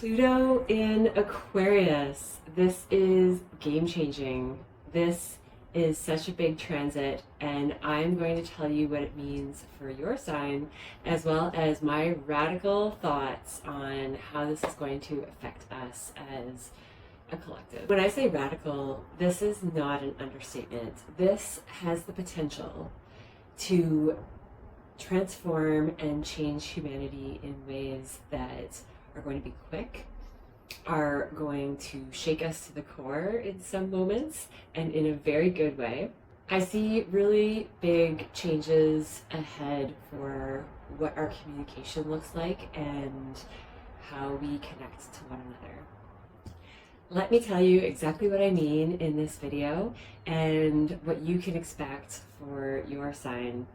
Pluto in Aquarius. This is game-changing. This is such a big transit, and I'm going to tell you what it means for your sign, as well as my radical thoughts on how this is going to affect us as a collective. When I say radical, this is not an understatement. This has the potential to transform and change humanity in ways that are going to be quick, are going to shake us to the core in some moments, and in a very good way. I see really big changes ahead for what our communication looks like and how we connect to one another. Let me tell you exactly what I mean in this video and what you can expect for your sign.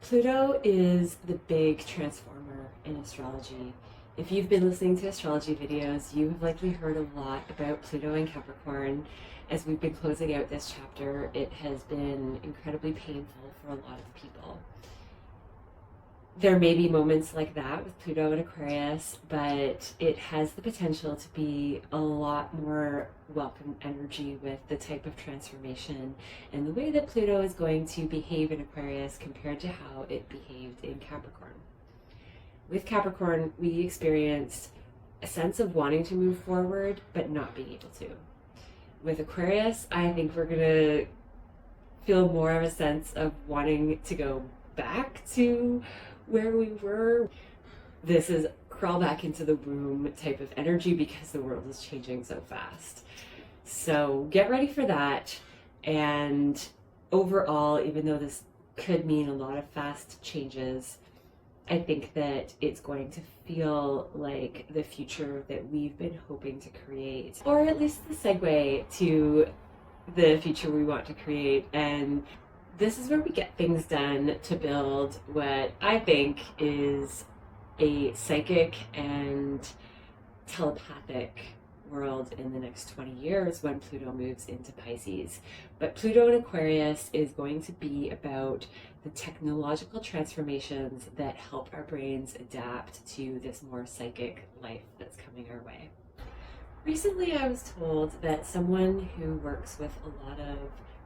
Pluto is the big transformer in astrology. If you've been listening to astrology videos, you have likely heard a lot about Pluto and Capricorn. As we've been closing out this chapter, it has been incredibly painful for a lot of people. There may be moments like that with Pluto and Aquarius, but it has the potential to be a lot more welcome energy with the type of transformation and the way that Pluto is going to behave in Aquarius compared to how it behaved in Capricorn. With Capricorn, we experienced a sense of wanting to move forward, but not being able to. With Aquarius, I think we're gonna feel more of a sense of wanting to go back to where we were. This is crawl back into the womb type of energy because the world is changing so fast. So get ready for that. And overall, even though this could mean a lot of fast changes, I think that it's going to feel like the future that we've been hoping to create, or at least the segue to the future we want to create. And this is where we get things done to build what I think is a psychic and telepathic world in the next 20 years when Pluto moves into Pisces. But Pluto in Aquarius is going to be about the technological transformations that help our brains adapt to this more psychic life that's coming our way. Recently, I was told that someone who works with a lot of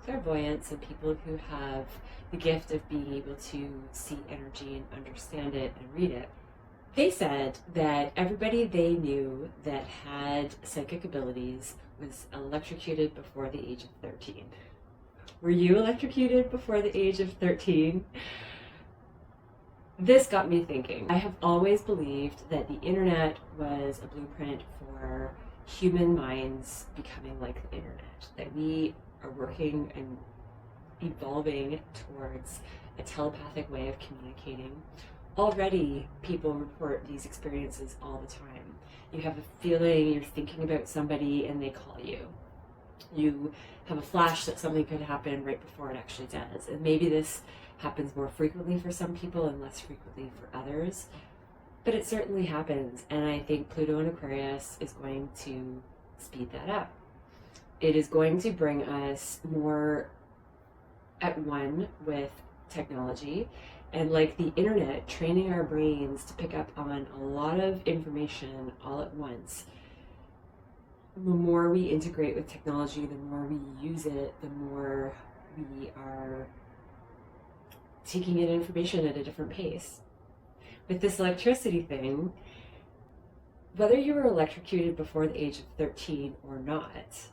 clairvoyance and people who have the gift of being able to see energy and understand it and read it, they said that everybody they knew that had psychic abilities was electrocuted before the age of 13. Were you electrocuted before the age of 13? This got me thinking. I have always believed that the internet was a blueprint for human minds becoming like the internet, that we are working and evolving towards a telepathic way of communicating. Already, people report these experiences all the time. You have a feeling, you're thinking about somebody, and they call you. You have a flash that something could happen right before it actually does. And maybe this happens more frequently for some people and less frequently for others. But it certainly happens. And I think Pluto in Aquarius is going to speed that up. It is going to bring us more at one with technology. And like the internet, training our brains to pick up on a lot of information all at once. The more we integrate with technology, the more we use it, the more we are taking in information at a different pace. With this electricity thing, whether you were electrocuted before the age of 13 or not,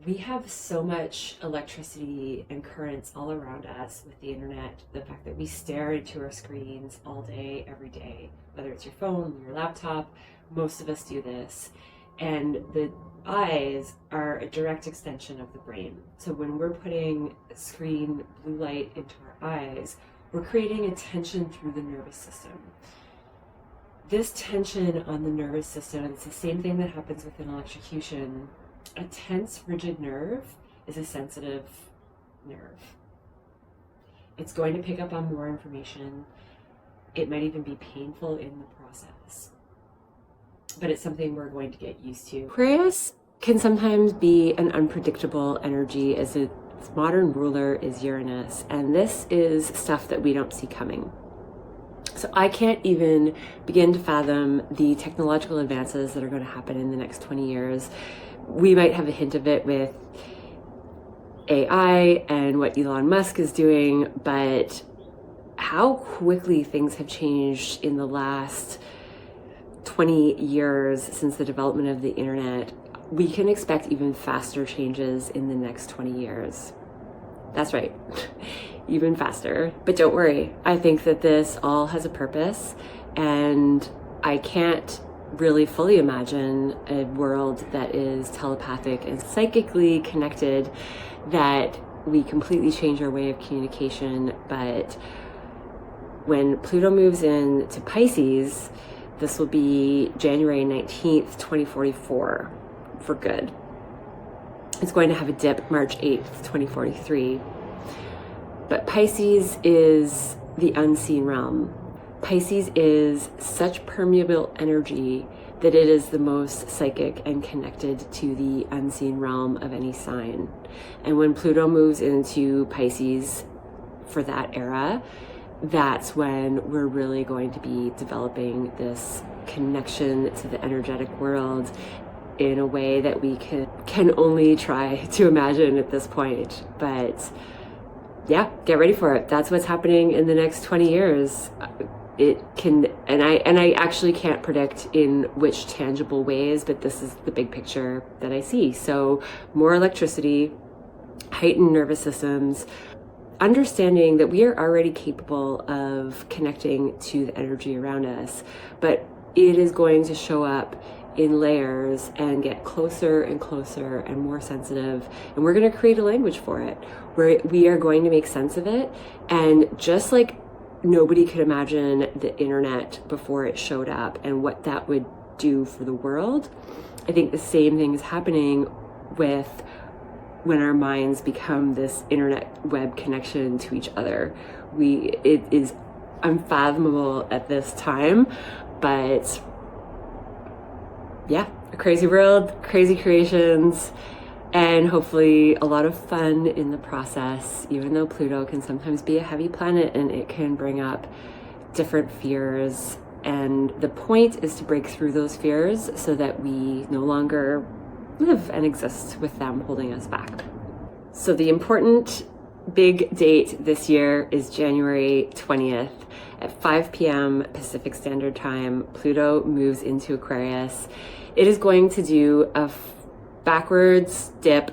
we have so much electricity and currents all around us with the internet, the fact that we stare into our screens all day, every day, whether it's your phone, your laptop, most of us do this. And the eyes are a direct extension of the brain. So when we're putting screen blue light into our eyes, we're creating a tension through the nervous system. This tension on the nervous system, it's the same thing that happens with an electrocution. A tense, rigid nerve is a sensitive nerve. It's going to pick up on more information. It might even be painful in the process. But it's something we're going to get used to. Aquarius can sometimes be an unpredictable energy, as its modern ruler is Uranus, and this is stuff that we don't see coming. So I can't even begin to fathom the technological advances that are going to happen in the next 20 years. We might have a hint of it with AI and what Elon Musk is doing, but how quickly things have changed in the last 20 years since the development of the internet, we can expect even faster changes in the next 20 years. That's right, even faster. But don't worry, I think that this all has a purpose, and I can't really fully imagine a world that is telepathic and psychically connected, that we completely change our way of communication. But when Pluto moves into Pisces, this will be January 19th, 2044, for good. It's going to have a dip March 8th, 2043. But Pisces is the unseen realm. Pisces is such permeable energy that it is the most psychic and connected to the unseen realm of any sign. And when Pluto moves into Pisces for that era, that's when we're really going to be developing this connection to the energetic world in a way that we can only try to imagine at this point. But yeah, get ready for it. That's what's happening in the next 20 years. It can, and I actually can't predict in which tangible ways, but this is the big picture that I see. So more electricity, heightened nervous systems, understanding that we are already capable of connecting to the energy around us, but it is going to show up in layers and get closer and closer and more sensitive. And we're going to create a language for it where we are going to make sense of it. And just like nobody could imagine the internet before it showed up and what that would do for the world, I think the same thing is happening with when our minds become this internet web connection to each other. It is unfathomable at this time, but yeah, a crazy world, crazy creations, and hopefully a lot of fun in the process, even though Pluto can sometimes be a heavy planet and it can bring up different fears. And the point is to break through those fears so that we no longer live and exist with them holding us back. So the important big date this year is January 20th at 5 p.m. Pacific Standard Time. Pluto moves into Aquarius. It is going to do a backwards dip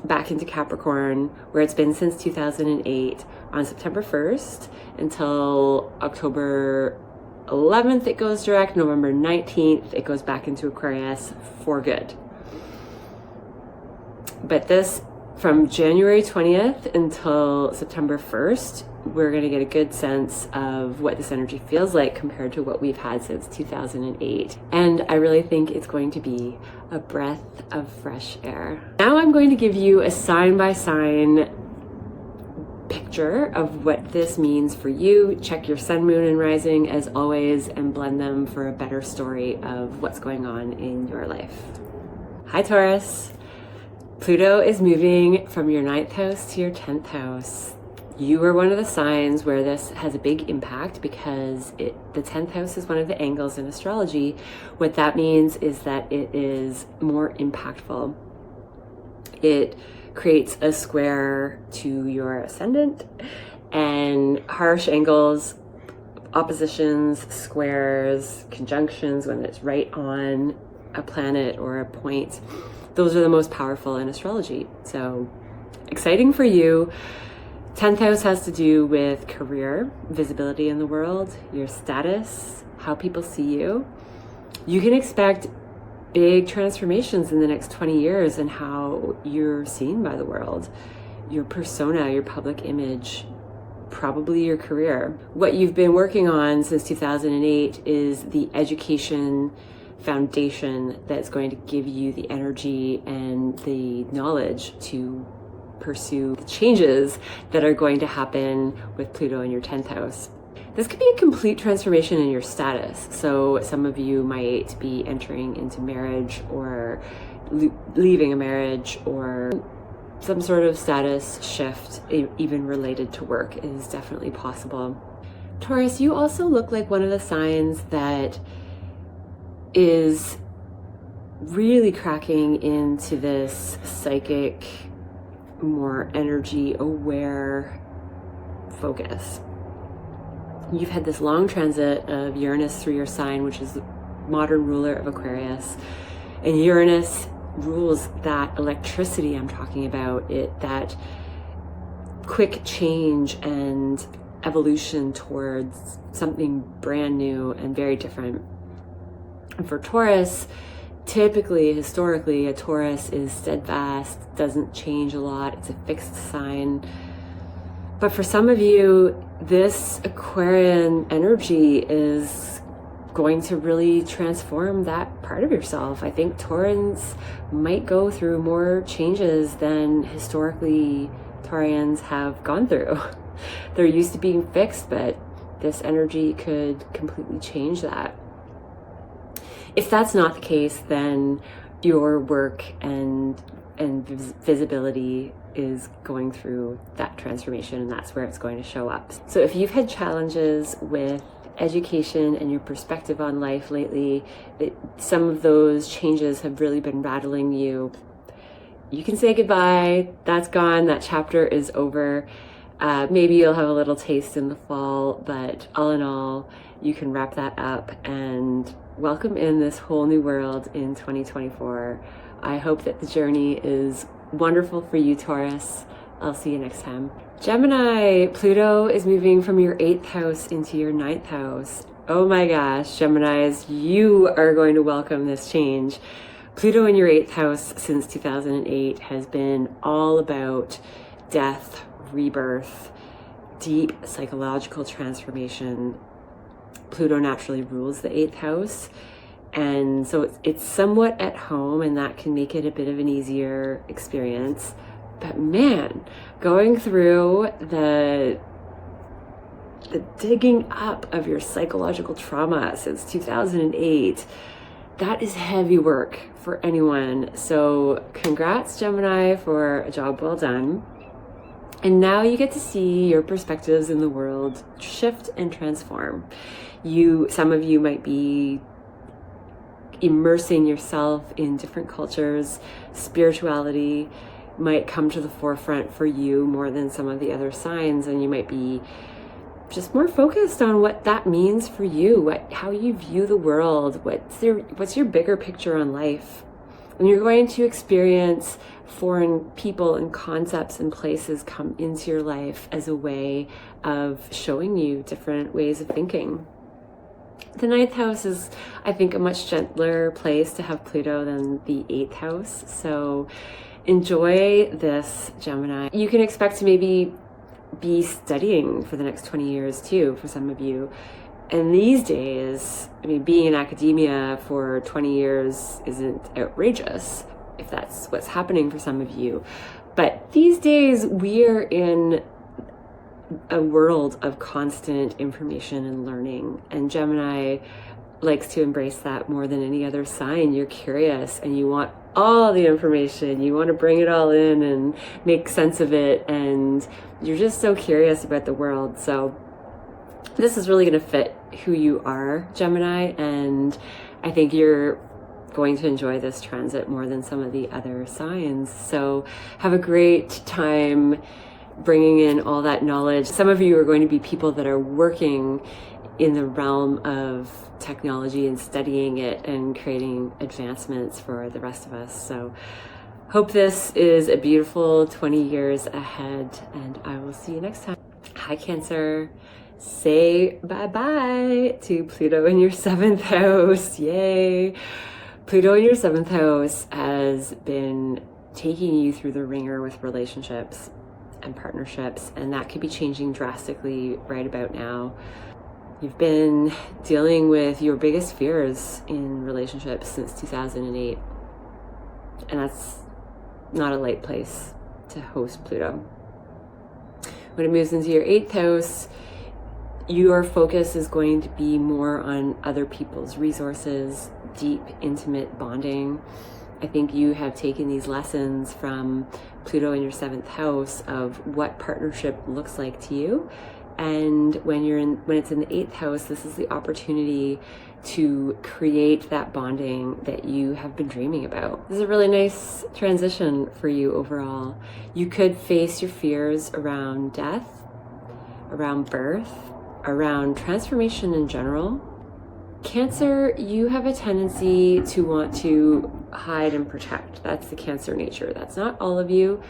back into Capricorn, where it's been since 2008, on September 1st until October 11th it goes direct. November 19th it goes back into Aquarius for good. But this, from January 20th until September 1st, we're going to get a good sense of what this energy feels like compared to what we've had since 2008. And I really think it's going to be a breath of fresh air. Now I'm going to give you a sign-by-sign picture of what this means for you. Check your sun, moon, and rising as always, and blend them for a better story of what's going on in your life. Hi, Taurus. Pluto is moving from your 9th house to your 10th house. You are one of the signs where this has a big impact because the 10th house is one of the angles in astrology. What that means is that it is more impactful. It creates a square to your ascendant, and harsh angles, oppositions, squares, conjunctions, when it's right on a planet or a point, those are the most powerful in astrology. So exciting for you. 10th house has to do with career, visibility in the world, your status, how people see you. You can expect big transformations in the next 20 years in how you're seen by the world, your persona, your public image, probably your career. What you've been working on since 2008 is the education foundation that's going to give you the energy and the knowledge to pursue the changes that are going to happen with Pluto in your 10th house. This could be a complete transformation in your status. So some of you might be entering into marriage or leaving a marriage, or some sort of status shift, even related to work, is definitely possible. Taurus, you also look like one of the signs that is really cracking into this psychic, more energy aware focus. You've had this long transit of Uranus through your sign, which is the modern ruler of Aquarius. And Uranus rules that electricity I'm talking about, that quick change and evolution towards something brand new and very different. And for Taurus, typically, historically, a Taurus is steadfast, doesn't change a lot, it's a fixed sign. But for some of you, this Aquarian energy is going to really transform that part of yourself. I think Taurans might go through more changes than historically Taurians have gone through. They're used to being fixed, but this energy could completely change that. If that's not the case, then your work and visibility is going through that transformation, and that's where it's going to show up. So if you've had challenges with education and your perspective on life lately, some of those changes have really been rattling you, you can say goodbye. That's gone. That chapter is over. Maybe you'll have a little taste in the fall, but all in all, you can wrap that up and welcome in this whole new world in 2024. I hope that the journey is wonderful for you, Taurus. I'll see you next time. Gemini, Pluto is moving from your 8th house into your 9th house. Oh my gosh, Geminis, you are going to welcome this change. Pluto in your 8th house since 2008 has been all about death, rebirth, deep psychological transformation. Pluto naturally rules the 8th house, and so it's somewhat at home, and that can make it a bit of an easier experience. But man, going through the digging up of your psychological trauma since 2008, that is heavy work for anyone. So congrats, Gemini, for a job well done. And now you get to see your perspectives in the world shift and transform. Some of you might be immersing yourself in different cultures. Spirituality might come to the forefront for you more than some of the other signs, and you might be just more focused on what that means for you, how you view the world, what's your bigger picture on life. And you're going to experience foreign people and concepts and places come into your life as a way of showing you different ways of thinking. The 9th house is, I think, a much gentler place to have Pluto than the 8th house. So enjoy this, Gemini. You can expect to maybe be studying for the next 20 years too, for some of you. And these days, I mean, being in academia for 20 years isn't outrageous, if that's what's happening for some of you. But these days, we're in a world of constant information and learning. And Gemini likes to embrace that more than any other sign. You're curious and you want all the information. You want to bring it all in and make sense of it. And you're just so curious about the world. So this is really going to fit who you are, Gemini. And I think you're going to enjoy this transit more than some of the other signs. So have a great time bringing in all that knowledge. Some of you are going to be people that are working in the realm of technology and studying it and creating advancements for the rest of us. So hope this is a beautiful 20 years ahead, and I will see you next time. Hi, Cancer. Say bye-bye to Pluto in your 7th house. Yay. Pluto in your 7th house has been taking you through the ringer with relationships and partnerships, and that could be changing drastically right about now. You've been dealing with your biggest fears in relationships since 2008, and that's not a light place to host Pluto. When it moves into your 8th house, your focus is going to be more on other people's resources, deep, intimate bonding. I think you have taken these lessons from Pluto in your 7th house of what partnership looks like to you, And when it's in the 8th house, this is the opportunity to create that bonding that you have been dreaming about. This is a really nice transition for you overall. You could face your fears around death, around birth, around transformation in general. Cancer, you have a tendency to want to hide and protect. That's the Cancer nature. That's not all of you.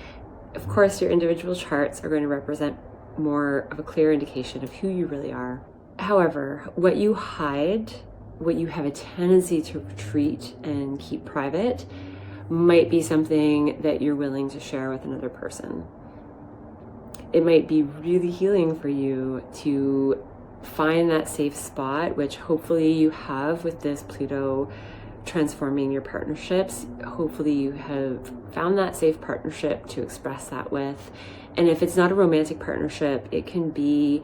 Of course, your individual charts are going to represent more of a clear indication of who you really are. However, what you hide, what you have a tendency to retreat and keep private, might be something that you're willing to share with another person. It might be really healing for you to find that safe spot, which hopefully you have with this Pluto transforming your partnerships. Hopefully you have found that safe partnership to express that with. And if it's not a romantic partnership, it can be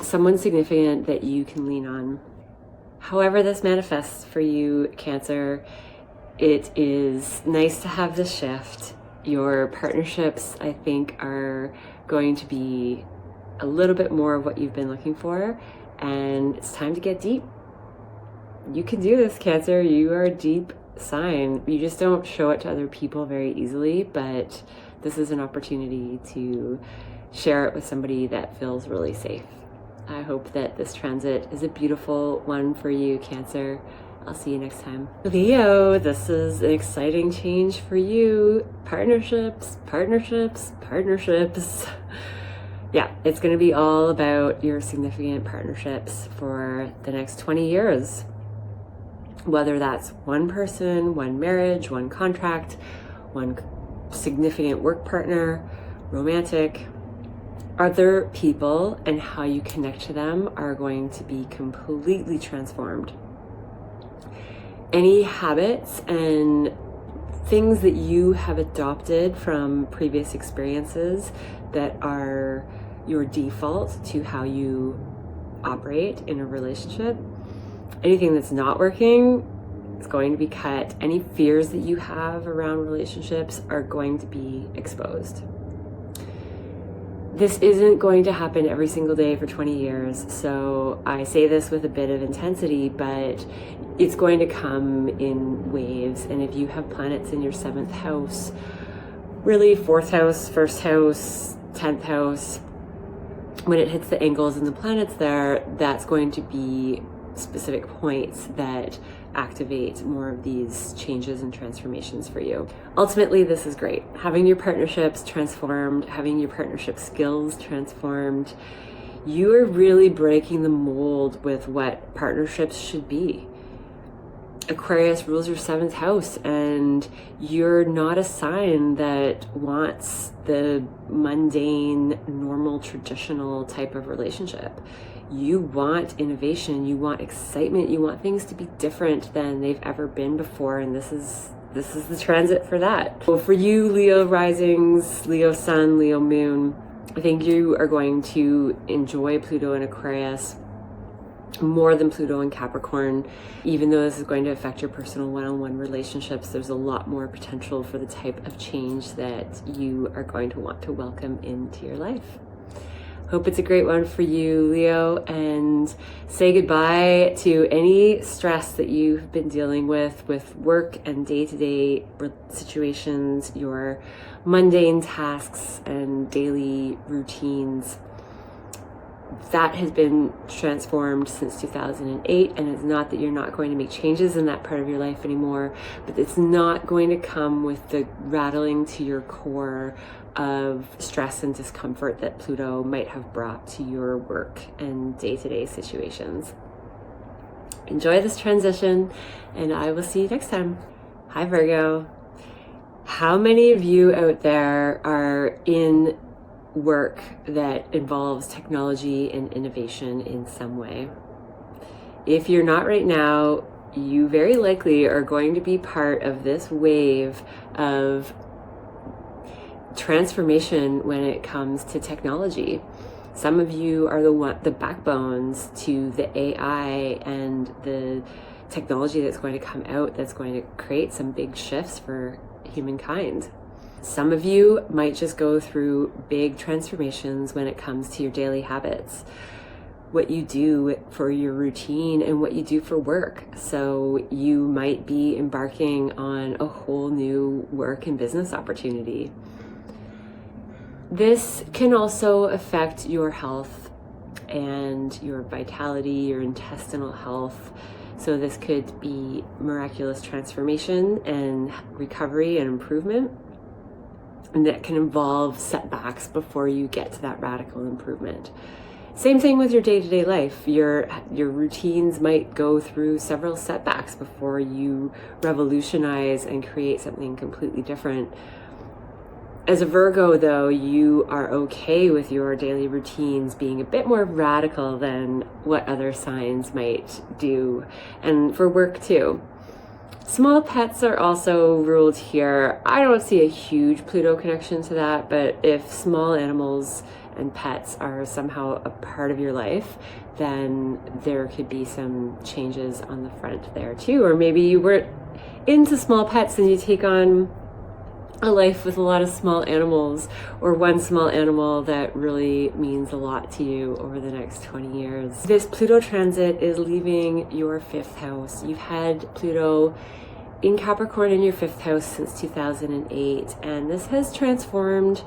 someone significant that you can lean on. However this manifests for you, Cancer, it is nice to have this shift. Your partnerships, I think, are going to be a little bit more of what you've been looking for, and it's time to get deep. You can do this, Cancer. You are a deep sign. You just don't show it to other people very easily, but this is an opportunity to share it with somebody that feels really safe. I hope that this transit is a beautiful one for you, Cancer. I'll see you next time. Leo, this is an exciting change for you. Partnerships, partnerships, partnerships. Yeah, it's going to be all about your significant partnerships for the next 20 years. Whether that's one person, one marriage, one contract, one significant work partner, romantic. Other people and how you connect to them are going to be completely transformed. Any habits and things that you have adopted from previous experiences that are your default to how you operate in a relationship, anything that's not working is going to be cut. Any fears that you have around relationships are going to be exposed. This isn't going to happen every single day for 20 years, so I say this with a bit of intensity, but it's going to come in waves. And if you have planets in your 7th house, really 4th house, 1st house, 10th house, when it hits the angles and the planets there, that's going to be specific points that activate more of these changes and transformations for you. Ultimately, this is great. Having your partnerships transformed, having your partnership skills transformed, you are really breaking the mold with what partnerships should be. Aquarius rules your 7th house, and you're not a sign that wants the mundane, normal, traditional type of relationship. You want innovation, you want excitement, you want things to be different than they've ever been before, and this is the transit for that. So for you, Leo risings, Leo sun, Leo moon, I think you are going to enjoy Pluto in Aquarius more than Pluto in Capricorn. Even though this is going to affect your personal one-on-one relationships, there's a lot more potential for the type of change that you are going to want to welcome into your life. Hope it's a great one for you, Leo, and say goodbye to any stress that you've been dealing with work and day-to-day situations, your mundane tasks and daily routines. That has been transformed since 2008, and it's not that you're not going to make changes in that part of your life anymore, but it's not going to come with the rattling to your core of stress and discomfort that Pluto might have brought to your work and day-to-day situations. Enjoy this transition, and I will see you next time. Hi, Virgo. How many of you out there are in work that involves technology and innovation in some way? If you're not right now, you very likely are going to be part of this wave of transformation when it comes to technology. Some of you are the backbones to the AI and the technology that's going to come out that's going to create some big shifts for humankind. Some of you might just go through big transformations when it comes to your daily habits, what you do for your routine and what you do for work. So you might be embarking on a whole new work and business opportunity. This can also affect your health and your vitality, your intestinal health. So this could be miraculous transformation and recovery and improvement. And that can involve setbacks before you get to that radical improvement. Same thing with your day-to-day life. Your routines might go through several setbacks before you revolutionize and create something completely different. As a Virgo, though, you are okay with your daily routines being a bit more radical than what other signs might do, and for work too. Small pets are also ruled here. I don't see a huge Pluto connection to that, but if small animals and pets are somehow a part of your life, then there could be some changes on the front there too. Or maybe you weren't into small pets and you take on a life with a lot of small animals, or one small animal that really means a lot to you over the next 20 years. This Pluto transit is leaving your 5th house. You've had Pluto in Capricorn in your 5th house since 2008, and this has transformed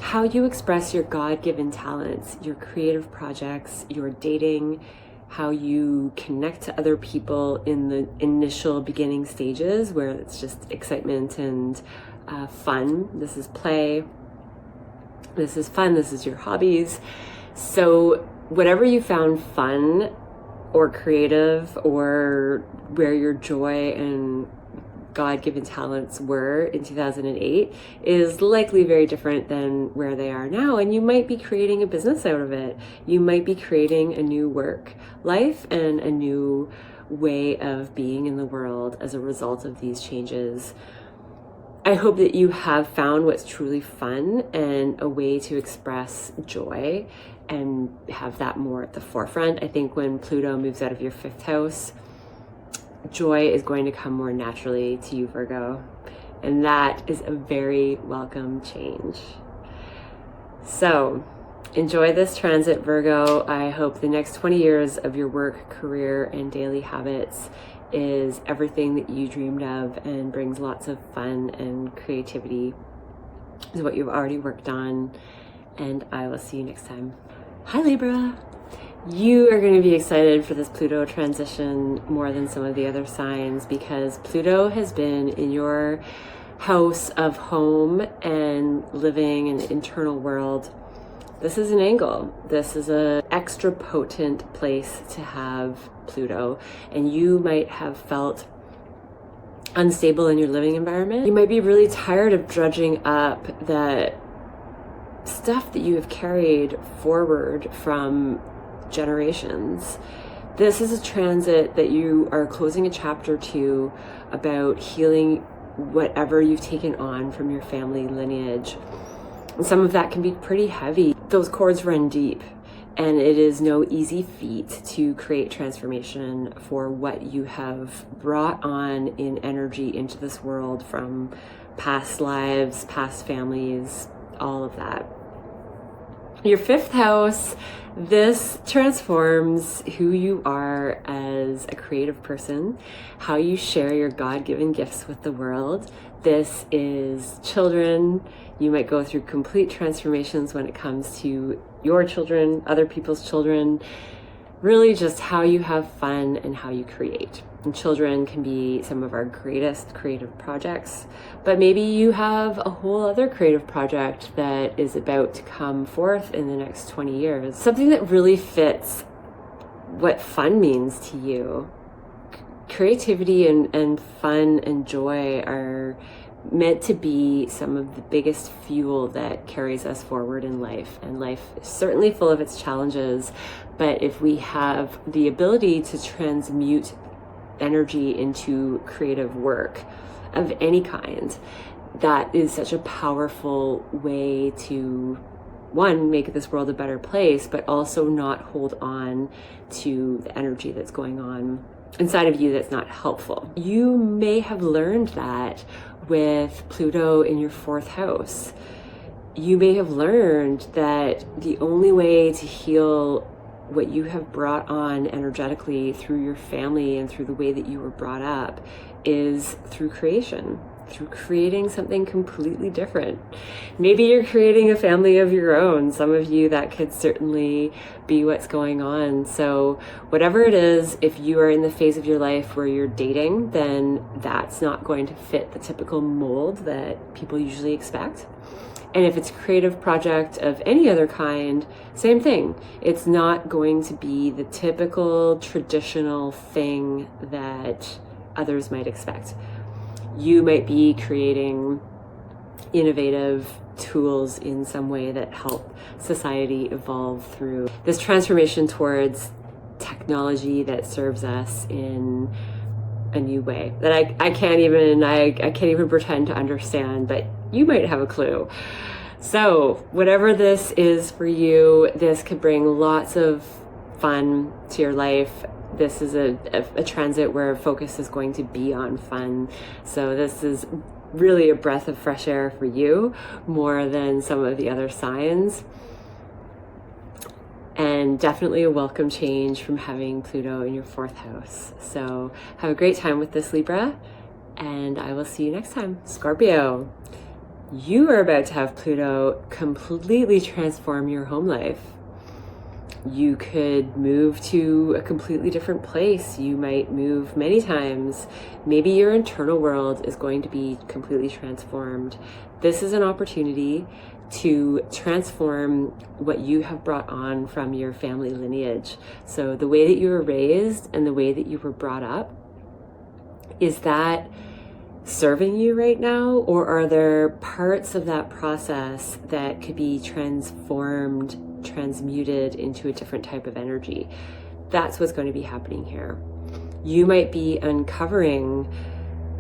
how you express your God-given talents, your creative projects, your dating, how you connect to other people in the initial beginning stages where it's just excitement and fun. This is play. This is fun. This is your hobbies. So whatever you found fun or creative, or where your joy and God-given talents were in 2008 is likely very different than where they are now. And you might be creating a business out of it. You might be creating a new work life and a new way of being in the world as a result of these changes. I hope that you have found what's truly fun and a way to express joy and have that more at the forefront. I think when Pluto moves out of your 5th house, joy is going to come more naturally to you, Virgo, and that is a very welcome change. So enjoy this transit, Virgo. I hope the next 20 years of your work, career, and daily habits is everything that you dreamed of and brings lots of fun and creativity is what you've already worked on. And I will see you next time. Hi, Libra. You are going to be excited for this Pluto transition more than some of the other signs, because Pluto has been in your house of home and living in the internal world. This is an angle. This is an extra potent place to have Pluto, and you might have felt unstable in your living environment. You might be really tired of drudging up the stuff that you have carried forward from generations. This is a transit that you are closing a chapter to about healing whatever you've taken on from your family lineage. And some of that can be pretty heavy. Those cords run deep, and it is no easy feat to create transformation for what you have brought on in energy into this world from past lives, past families, all of that. Your 5th house, this transforms who you are as a creative person, how you share your God-given gifts with the world. This is children. You might go through complete transformations when it comes to your children, other people's children, really just how you have fun and how you create. And children can be some of our greatest creative projects, but maybe you have a whole other creative project that is about to come forth in the next 20 years. Something that really fits what fun means to you. Creativity and fun and joy are meant to be some of the biggest fuel that carries us forward in life. And life is certainly full of its challenges, but if we have the ability to transmute energy into creative work of any kind, that is such a powerful way to, one, make this world a better place, but also not hold on to the energy that's going on inside of you that's not helpful. You may have learned that with Pluto in your 4th house. You may have learned that the only way to heal what you have brought on energetically through your family and through the way that you were brought up is through creation, through creating something completely different. Maybe you're creating a family of your own. Some of you, that could certainly be what's going on. So whatever it is, if you are in the phase of your life where you're dating, then that's not going to fit the typical mold that people usually expect. And if it's a creative project of any other kind, same thing. It's not going to be the typical traditional thing that others might expect. You might be creating innovative tools in some way that help society evolve through this transformation towards technology that serves us in a new way that I can't even pretend to understand, but you might have a clue. So whatever this is for you, this could bring lots of fun to your life. This is a transit where focus is going to be on fun. So this is really a breath of fresh air for you, more than some of the other signs. And definitely a welcome change from having Pluto in your 4th house. So have a great time with this, Libra, and I will see you next time. Scorpio, you are about to have Pluto completely transform your home life. You could move to a completely different place. You might move many times. Maybe your internal world is going to be completely transformed. This is an opportunity to transform what you have brought on from your family lineage. So the way that you were raised and the way that you were brought up, is that serving you right now? Or are there parts of that process that could be transformed, transmuted into a different type of energy? That's what's going to be happening here. You might be uncovering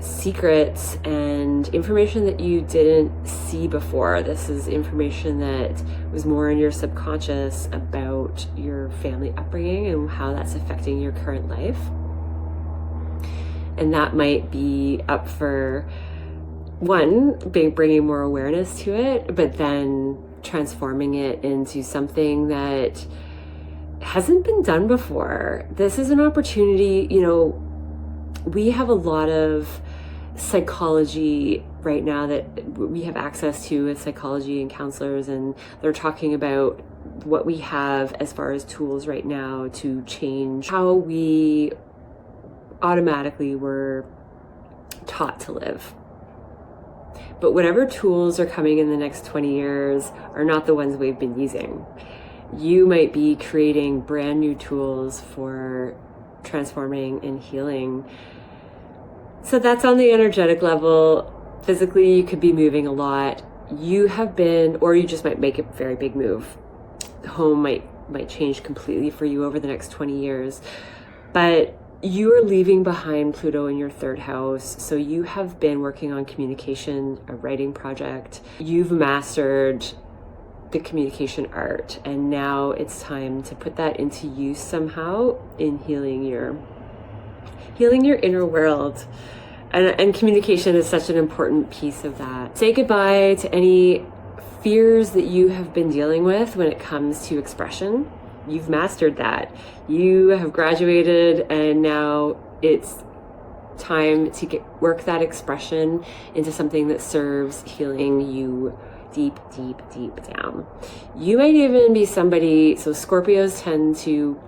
secrets and information that you didn't see before. This is information that was more in your subconscious about your family upbringing and how that's affecting your current life. And that might be up for bringing more awareness to it, but then transforming it into something that hasn't been done before. This is an opportunity. We have a lot of psychology right now that we have access to with psychology and counselors, and they're talking about what we have as far as tools right now to change how we automatically were taught to live. But whatever tools are coming in the next 20 years are not the ones we've been using. You might be creating brand new tools for transforming and healing. So that's on the energetic level. Physically, you could be moving a lot. You have been, or you just might make a very big move. The home might change completely for you over the next 20 years. But you are leaving behind Pluto in your 3rd house. So you have been working on communication, a writing project. You've mastered the communication art, and now it's time to put that into use somehow in healing your inner world. And communication is such an important piece of that. Say goodbye to any fears that you have been dealing with when it comes to expression. You've mastered that. You have graduated, and now it's time to work that expression into something that serves healing you deep, deep, deep down. You might even be somebody, so Scorpios tend to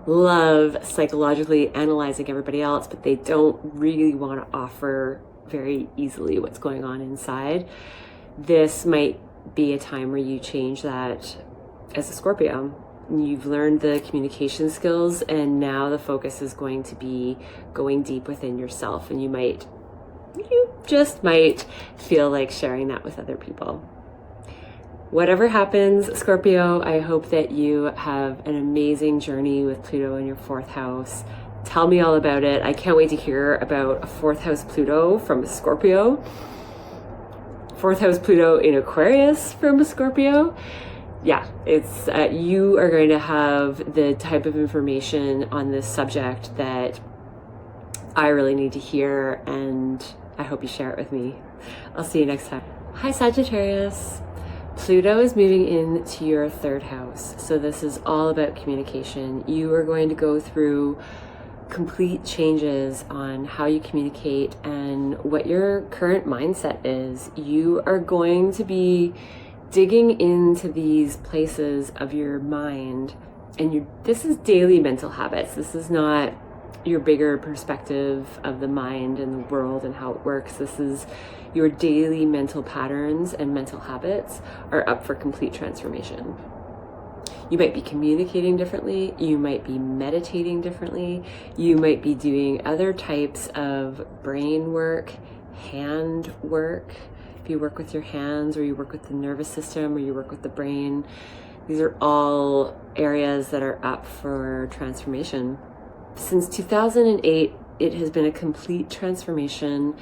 love psychologically analyzing everybody else, but they don't really want to offer very easily what's going on inside. This might be a time where you change that as a Scorpio. You've learned the communication skills, and now the focus is going to be going deep within yourself, and you just might feel like sharing that with other people. Whatever happens, Scorpio, I hope that you have an amazing journey with Pluto in your 4th house. Tell me all about it. I can't wait to hear about a 4th house Pluto from a Scorpio. 4th house Pluto in Aquarius from a Scorpio. yeah, it's you are going to have the type of information on this subject that I really need to hear, and I hope you share it with me. I'll see you next time. Hi, Sagittarius. Pluto is moving into your 3rd house, so this is all about communication. You are going to go through complete changes on how you communicate and what your current mindset is. You are going to be digging into these places of your mind, and this is daily mental habits. This is not your bigger perspective of the mind and the world and how it works. This is your daily mental patterns and mental habits are up for complete transformation. You might be communicating differently, you might be meditating differently, you might be doing other types of brain work, hand work. If you work with your hands, or you work with the nervous system, or you work with the brain, these are all areas that are up for transformation. Since 2008, it has been a complete transformation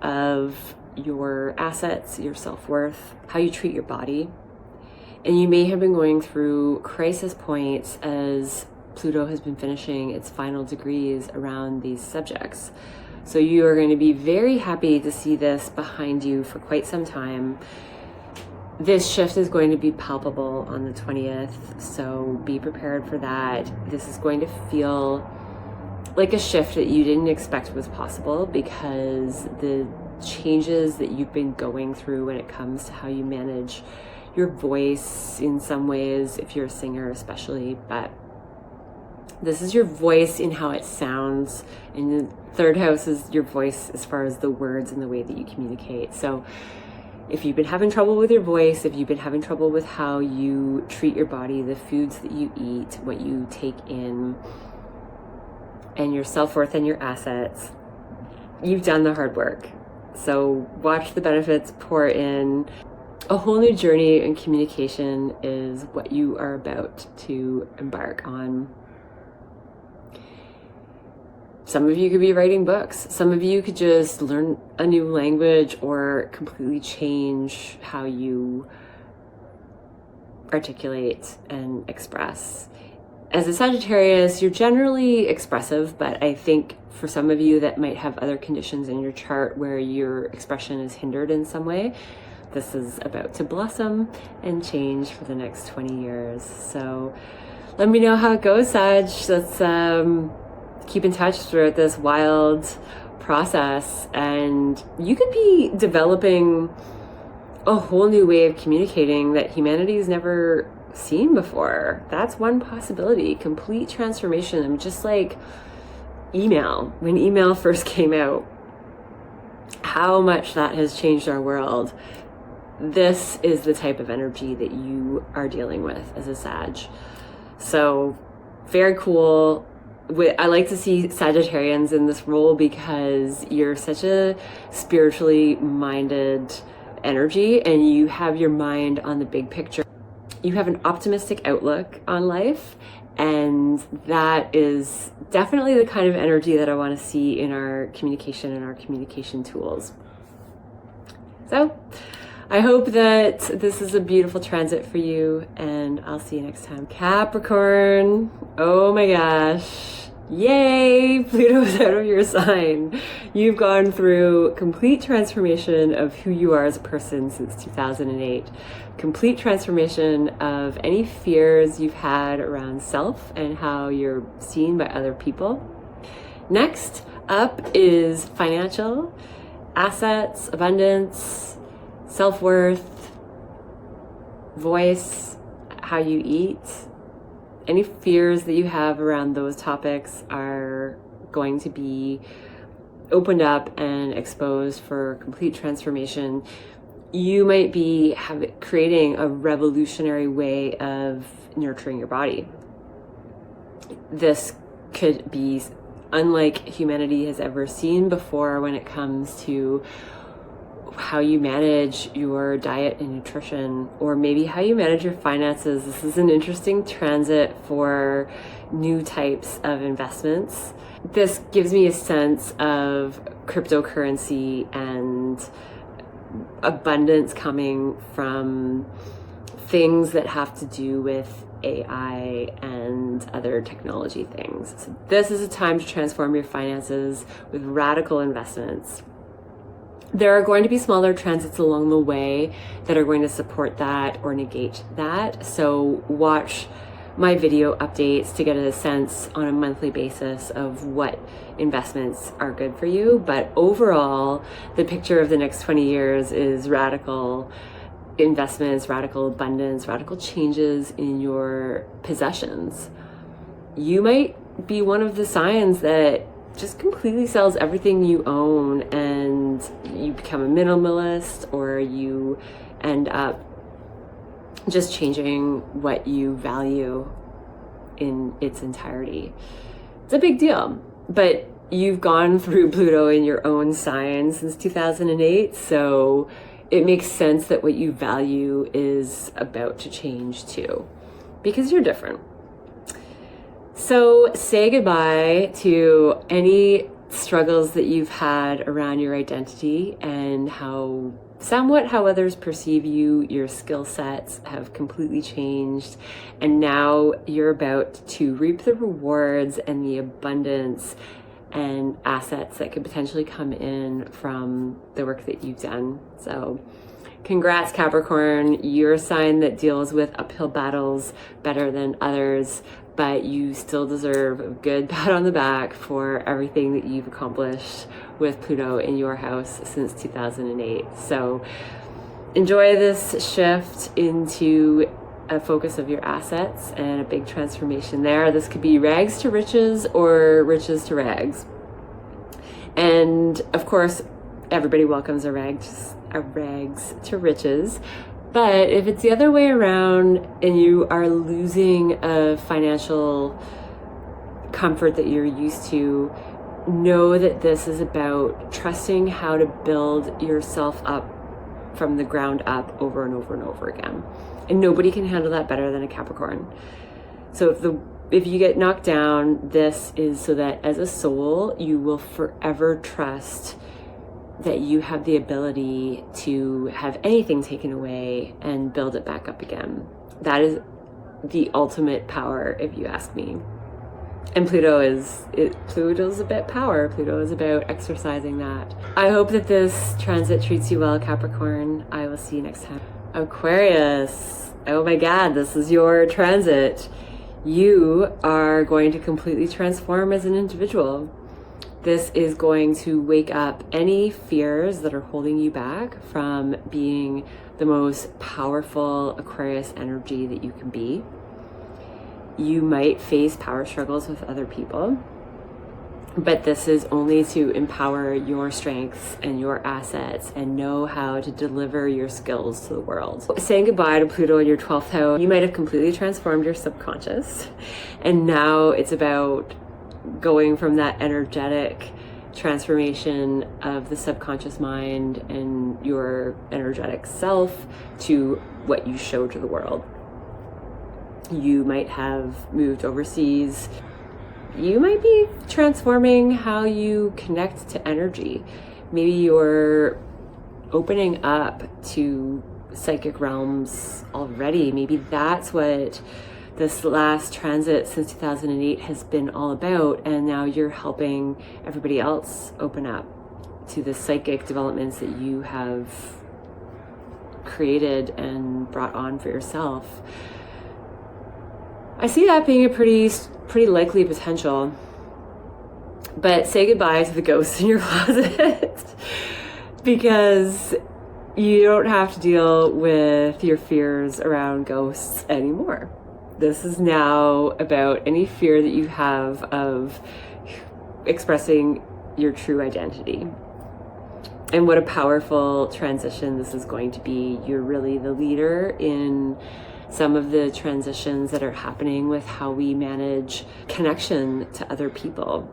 of your assets, your self-worth, how you treat your body. And you may have been going through crisis points as Pluto has been finishing its final degrees around these subjects. So you are going to be very happy to see this behind you for quite some time. This shift is going to be palpable on the 20th, so be prepared for that. This is going to feel like a shift that you didn't expect was possible, because the changes that you've been going through when it comes to how you manage your voice in some ways, if you're a singer especially, but this is your voice in how it sounds, and the 3rd house is your voice as far as the words and the way that you communicate. So if you've been having trouble with your voice, if you've been having trouble with how you treat your body, the foods that you eat, what you take in, and your self-worth and your assets, you've done the hard work. So watch the benefits pour in. A whole new journey in communication is what you are about to embark on. Some of you could be writing books. Some of you could just learn a new language or completely change how you articulate and express. As a Sagittarius, you're generally expressive, but I think for some of you that might have other conditions in your chart where your expression is hindered in some way, this is about to blossom and change for the next 20 years. So let me know how it goes, Sag. Let's keep in touch throughout this wild process, and you could be developing a whole new way of communicating that humanity's never seen before. That's one possibility. Complete transformation. I'm just like email. When email first came out, how much that has changed our world. This is the type of energy that you are dealing with as a Sag. So very cool. I like to see Sagittarians in this role because you're such a spiritually minded energy, and you have your mind on the big picture. You have an optimistic outlook on life, and that is definitely the kind of energy that I want to see in our communication and our communication tools. So I hope that this is a beautiful transit for you, and I'll see you next time. Capricorn, oh my gosh. Yay! Pluto's out of your sign. You've gone through complete transformation of who you are as a person since 2008. Complete transformation of any fears you've had around self and how you're seen by other people. Next up is financial, assets, abundance, self-worth, voice, how you eat. Any fears that you have around those topics are going to be opened up and exposed for complete transformation. You might be creating a revolutionary way of nurturing your body. This could be unlike humanity has ever seen before when it comes to how you manage your diet and nutrition, or maybe how you manage your finances. This is an interesting transit for new types of investments. This gives me a sense of cryptocurrency and abundance coming from things that have to do with AI and other technology things. So this is a time to transform your finances with radical investments. There are going to be smaller transits along the way that are going to support that or negate that. So watch my video updates to get a sense on a monthly basis of what investments are good for you. But overall, the picture of the next 20 years is radical investments, radical abundance, radical changes in your possessions. You might be one of the signs that just completely sells everything you own and you become a minimalist, or you end up just changing what you value in its entirety. It's a big deal, but you've gone through Pluto in your own sign since 2008, so it makes sense that what you value is about to change too, because you're different. So say goodbye to any struggles that you've had around your identity and how others perceive you. Your skill sets have completely changed, and now you're about to reap the rewards and the abundance and assets that could potentially come in from the work that you've done. So congrats, Capricorn. You're a sign that deals with uphill battles better than others, but you still deserve a good pat on the back for everything that you've accomplished with Pluto in your house since 2008. So enjoy this shift into a focus of your assets and a big transformation there. This could be rags to riches or riches to rags. And of course, everybody welcomes a rags to riches. But if it's the other way around and you are losing a financial comfort that you're used to, know that this is about trusting how to build yourself up from the ground up over and over and over again. And nobody can handle that better than a Capricorn. So if you get knocked down, this is so that as a soul, you will forever trust that you have the ability to have anything taken away and build it back up again. That is the ultimate power, if you ask me. And Pluto's about power. Pluto is about exercising that. I hope that this transit treats you well, Capricorn. I will see you next time. Aquarius. Oh my God, this is your transit. You are going to completely transform as an individual. This is going to wake up any fears that are holding you back from being the most powerful Aquarius energy that you can be. You might face power struggles with other people, but this is only to empower your strengths and your assets and know how to deliver your skills to the world. Saying goodbye to Pluto in your 12th house, you might have completely transformed your subconscious, and now it's about going from that energetic transformation of the subconscious mind and your energetic self to what you show to the world. You might have moved overseas. You might be transforming how you connect to energy. Maybe you're opening up to psychic realms already. Maybe that's what this last transit since 2008 has been all about, and now you're helping everybody else open up to the psychic developments that you have created and brought on for yourself. I see that being a pretty likely potential, but say goodbye to the ghosts in your closet because you don't have to deal with your fears around ghosts anymore. This is now about any fear that you have of expressing your true identity. And what a powerful transition this is going to be. You're really the leader in some of the transitions that are happening with how we manage connection to other people.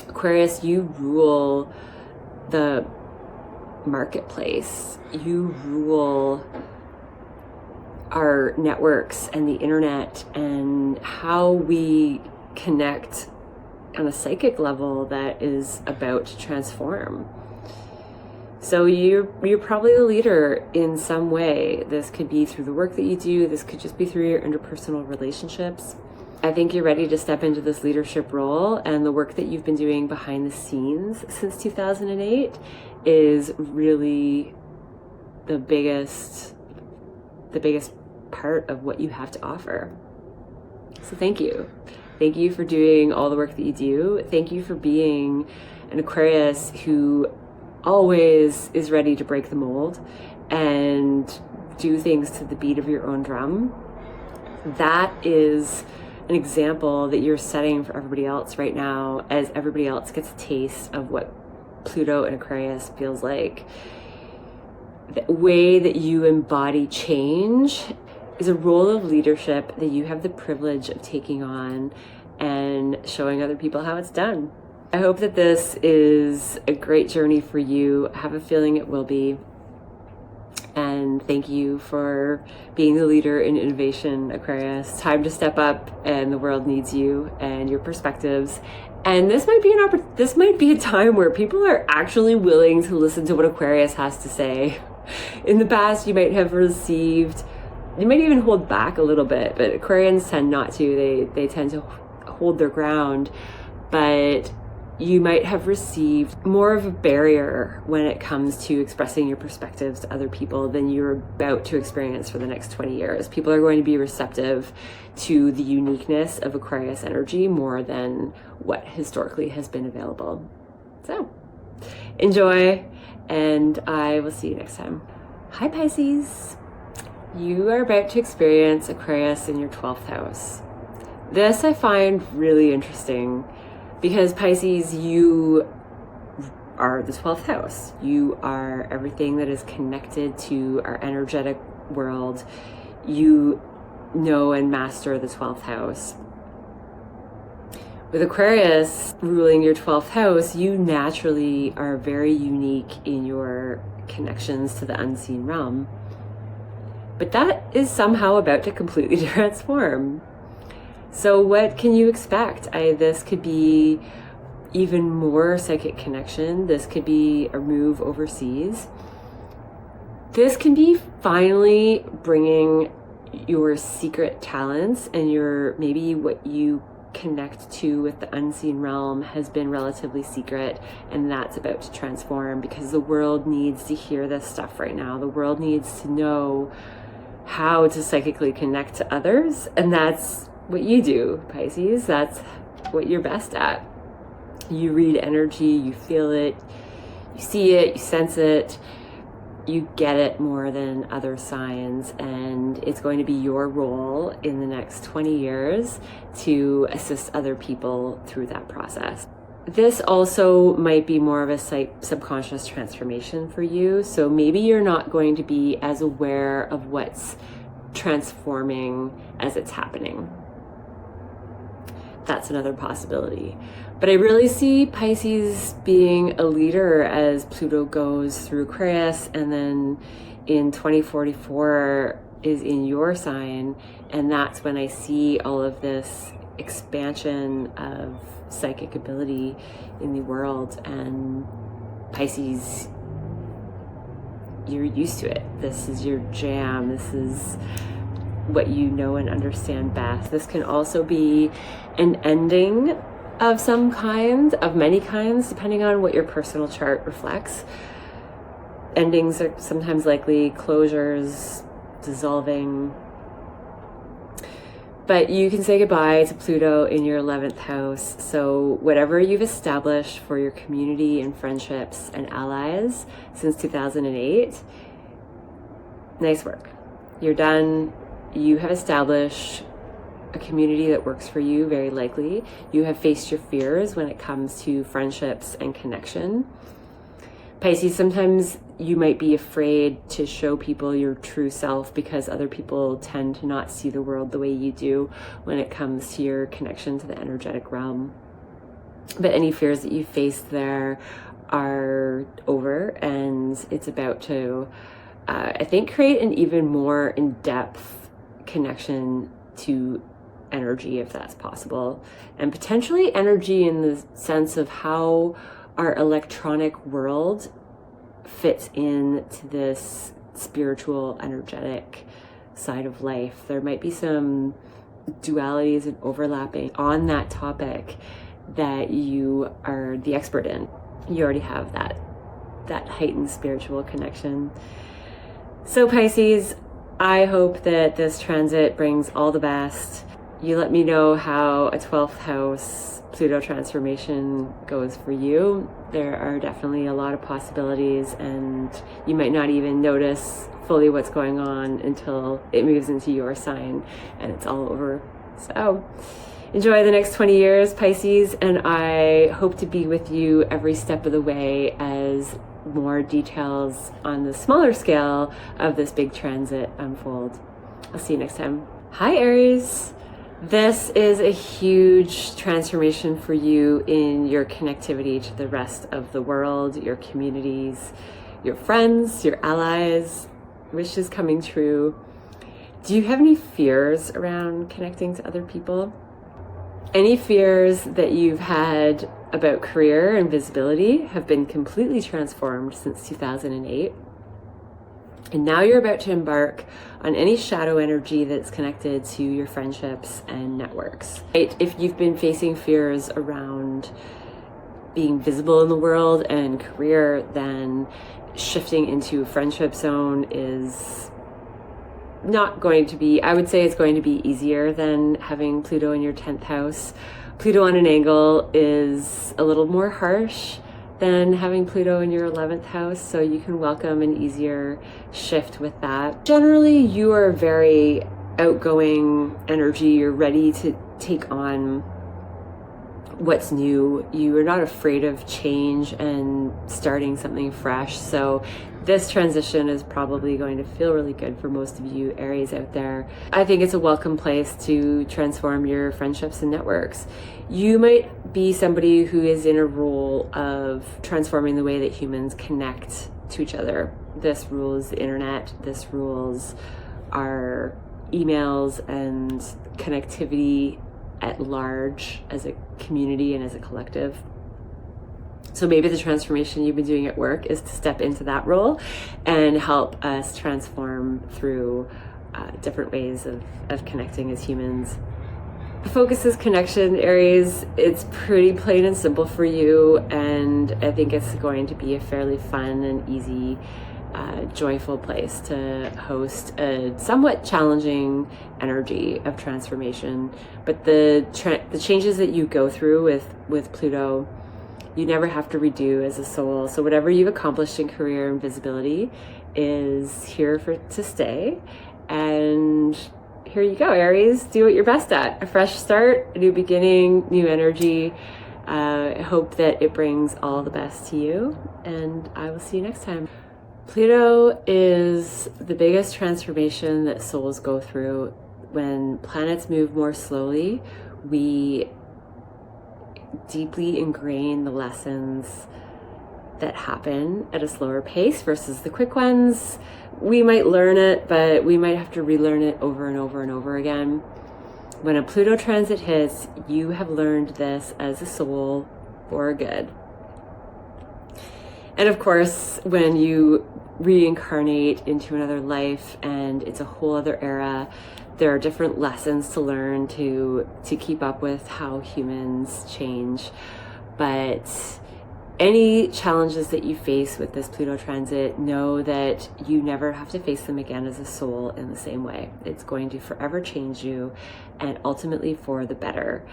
Aquarius, you rule the marketplace. You rule our networks and the internet and how we connect on a psychic level that is about to transform. So you're probably the leader in some way. This could be through the work that you do. This could just be through your interpersonal relationships. I think you're ready to step into this leadership role, and the work that you've been doing behind the scenes since 2008 is really the biggest part of what you have to offer. So thank you. Thank you for doing all the work that you do. Thank you for being an Aquarius who always is ready to break the mold and do things to the beat of your own drum. That is an example that you're setting for everybody else right now, as everybody else gets a taste of what Pluto in Aquarius feels like. The way that you embody change is a role of leadership that you have the privilege of taking on and showing other people how it's done. I hope that this is a great journey for you. I have a feeling it will be. And thank you for being the leader in innovation, Aquarius. Time to step up, and the world needs you and your perspectives. And this might be a time where people are actually willing to listen to what Aquarius has to say. In the past, you might even hold back a little bit, but Aquarians tend not to. They tend to hold their ground, but you might have received more of a barrier when it comes to expressing your perspectives to other people than you're about to experience for the next 20 years. People are going to be receptive to the uniqueness of Aquarius energy more than what historically has been available. So, enjoy, and I will see you next time. Hi, Pisces. You are about to experience Aquarius in your 12th house. This I find really interesting because, Pisces, you are the 12th house. You are everything that is connected to our energetic world. You know and master the 12th house. With Aquarius ruling your 12th house, you naturally are very unique in your connections to the unseen realm. But that is somehow about to completely transform. So what can you expect? This could be even more psychic connection. This could be a move overseas. This can be finally bringing your secret talents and maybe what you connect to with the unseen realm has been relatively secret, and that's about to transform because the world needs to hear this stuff right now. The world needs to know how to psychically connect to others, and that's what you do, Pisces. That's what you're best at. You read energy, you feel it, you see it, you sense it, you get it more than other signs, and it's going to be your role in the next 20 years to assist other people through that process. This also might be more of a subconscious transformation for you, so maybe you're not going to be as aware of what's transforming as it's happening. That's another possibility. But I really see Pisces being a leader as Pluto goes through Aquarius, and then in 2044 is in your sign, and that's when I see all of this expansion of psychic ability in the world. And Pisces, you're used to it. This is your jam. This is what you know and understand best. This can also be an ending of some kind, of many kinds, depending on what your personal chart reflects. Endings are sometimes likely, closures, dissolving. But you can say goodbye to Pluto in your 11th house. So whatever you've established for your community and friendships and allies since 2008, nice work. You're done. You have established a community that works for you, very likely. You have faced your fears when it comes to friendships and connection. Pisces, sometimes you might be afraid to show people your true self because other people tend to not see the world the way you do when it comes to your connection to the energetic realm. But any fears that you faced there are over, and it's about to, I think, create an even more in-depth connection to energy, if that's possible, and potentially energy in the sense of how our electronic world fits in to this spiritual, energetic side of life. There might be some dualities and overlapping on that topic that you are the expert in. You already have that heightened spiritual connection. So Pisces, I hope that this transit brings all the best. You let me know how a 12th house Pluto transformation goes for you. There are definitely a lot of possibilities, and you might not even notice fully what's going on until it moves into your sign and it's all over. So enjoy the next 20 years, Pisces, and I hope to be with you every step of the way as more details on the smaller scale of this big transit unfold. I'll see you next time. Hi, Aries. This is a huge transformation for you in your connectivity to the rest of the world, your communities, your friends, your allies, wishes coming true. Do you have any fears around connecting to other people? Any fears that you've had about career and visibility have been completely transformed since 2008. And now you're about to embark on any shadow energy that's connected to your friendships and networks. Right? If you've been facing fears around being visible in the world and career, then shifting into friendship zone is not going to be, I would say it's going to be easier than having Pluto in your 10th house. Pluto on an angle is a little more harsh than having Pluto in your 11th house, so you can welcome an easier shift with that. Generally, you are very outgoing energy. You're ready to take on what's new. You are not afraid of change and starting something fresh. So this transition is probably going to feel really good for most of you Aries out there. I think it's a welcome place to transform your friendships and networks. You might be somebody who is in a role of transforming the way that humans connect to each other. This rules the internet. This rules our emails and connectivity at large as a community and as a collective. So maybe the transformation you've been doing at work is to step into that role and help us transform through different ways of connecting as humans. The focus is connection, Aries. It's pretty plain and simple for you, and I think it's going to be a fairly fun and easy, joyful place to host a somewhat challenging energy of transformation. But the changes that you go through with Pluto, you never have to redo as a soul. So whatever you've accomplished in career and visibility is here to stay. And here you go, Aries. Do what you're best at. A fresh start, a new beginning, new energy. I hope that it brings all the best to you, and I will see you next time. Pluto is the biggest transformation that souls go through. When planets move more slowly, we deeply ingrain the lessons that happen at a slower pace versus the quick ones. We might learn it, but we might have to relearn it over and over and over again. When a Pluto transit hits, you have learned this as a soul for good. And of course, when you reincarnate into another life and it's a whole other era, there are different lessons to learn to keep up with how humans change. But any challenges that you face with this Pluto transit, know that you never have to face them again as a soul in the same way. It's going to forever change you, and ultimately for the better.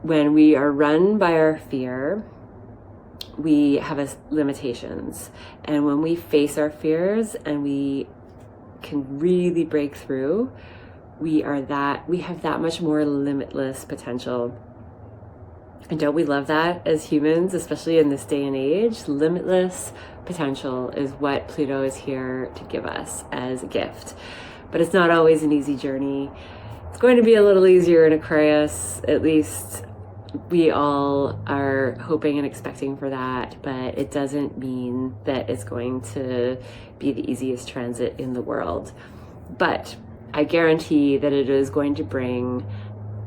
When we are run by our fear, we have limitations. And when we face our fears and we can really break through, we have that much more limitless potential. And don't we love that as humans, especially in this day and age? Limitless potential is what Pluto is here to give us as a gift. But it's not always an easy journey. It's going to be a little easier in Aquarius, at least we all are hoping and expecting for that, but it doesn't mean that it's going to be the easiest transit in the world. But I guarantee that it is going to bring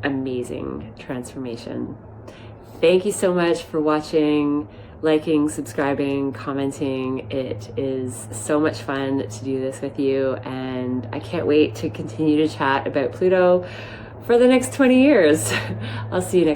amazing transformation. Thank you so much for watching. liking, subscribing, commenting. It is so much fun to do this with you, and I can't wait to continue to chat about Pluto for the next 20 years. I'll see you next time.